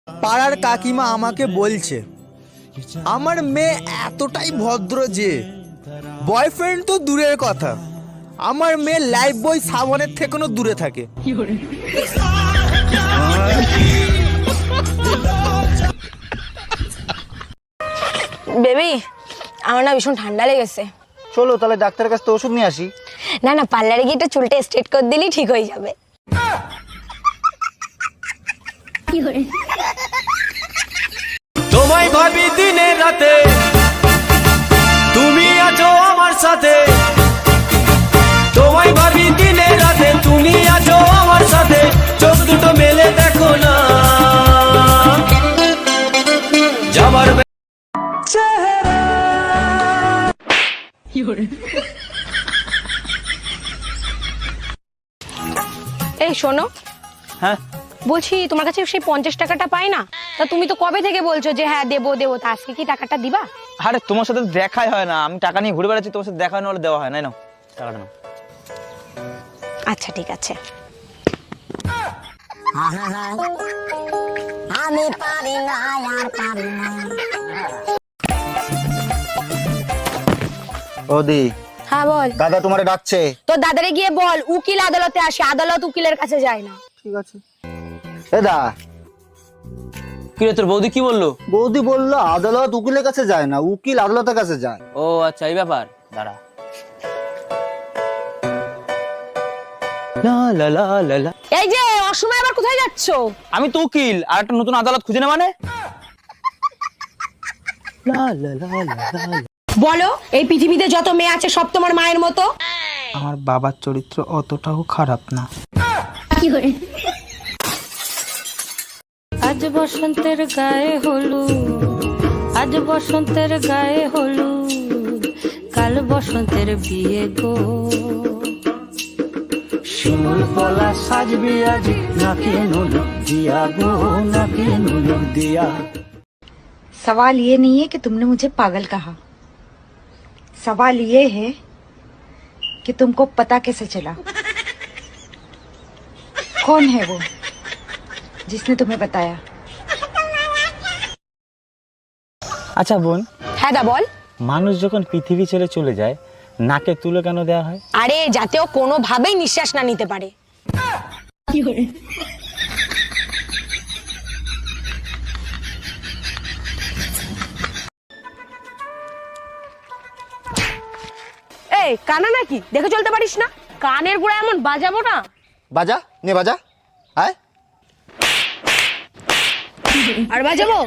পাড়ার কাকিমা আমাকে বলছে আমার মেয়ে এতটাই ভদ্র যে বয়ফ্রেন্ড তো দূরের কথা, আমার মেয়ে লাইফ বয় সাবনের থেকেও দূরে থাকে। বেবি, আমার না ভীষণ ঠান্ডা লেগেছে। চলো তাহলে ডাক্তারের কাছে তো ওষুধ নিয়ে আসি। না না, পার্লারে গিয়ে একটু চুলটা স্ট্রেট করে দিলেই ঠিক হয়ে যাবে। তোমায় ভাবি দিনে রাতে, তুমি আছো আমার সাথে। তোমায় ভাবি দিনে রাতে, তুমি আছো আমার সাথে। চোখ দুটো মেলে দেখো না যাবার চেহারা। এই শোনো, হ্যাঁ বলছি তোমার কাছে সেই 50 টাকাটা পাই না? তা তুমি তো কবে থেকে বলছো যে হ্যাঁ দেবো দেবো, তা আজকে কি টাকাটা দিবা? আরে তোমার সাথে দেখাই হয় না, আমি টাকা নিয়ে ঘুরে বেড়াচ্ছি, তোমার সাথে দেখা হয় না বলে দেওয়া হয় না। নাও টাকাটা নাও। আচ্ছা ঠিক আছে। আমি পারি না আর পারি না। ওদি, হ্যাঁ বল। দাদা তোমারে ডাকছে। তো দাদারে গিয়ে বল উকিল আদালতে আসে, আদালত উকিলের কাছে যায় না। ঠিক আছে। এ দা, কি রে তোর বৌদি কি বললো? বৌদি বললো আদালত উকিলের কাছে যায় না, উকিল আদালতের কাছে যায়। ও আচ্ছা, এই ব্যাপার। দাঁড়া। লা লা লা লা লা। এই যে অসময় আবার কোথায় যাচ্ছো? আমি তো উকিল, আর একটা নতুন আদালত খুঁজে নে মানে? লা লা লা লা লা। বলো, এই পৃথিবীতে যত মেয়ে আছে সব তোমার মায়ের মতো? আমার বাবার চরিত্র অতটাও খারাপ না। আজ বসন্তের গায়ে হলুদ, আজ বসন্তের গায়ে হলুদ, কাল বসন্তের বিয়ে গো। শিমুল পলা সাজবি আজ, নাকি নুলুক দিয়া গো, নাকি নুলুক দিয়া। सवाल ये नहीं है कि तुमने मुझे पागल कहा, सवाल ये है कि तुमको पता कैसे चला कौन है वो जिसने तुम्हें बताया। আচ্ছা বোন, হ্যাঁ দা বল। মানুষ যখন পৃথিবী ছেড়ে চলে যায় নাকে তুলো কেন দেওয়া হয়? আরে যাতে ও কোনোভাবেই নিঃশ্বাস না নিতে পারে। এই কানা নাকি, দেখে চলতে পারিস না? কানের গোড়া এমন বাজাবো না। বাজা নে বাজা। হ্যাঁ আর বাজাবো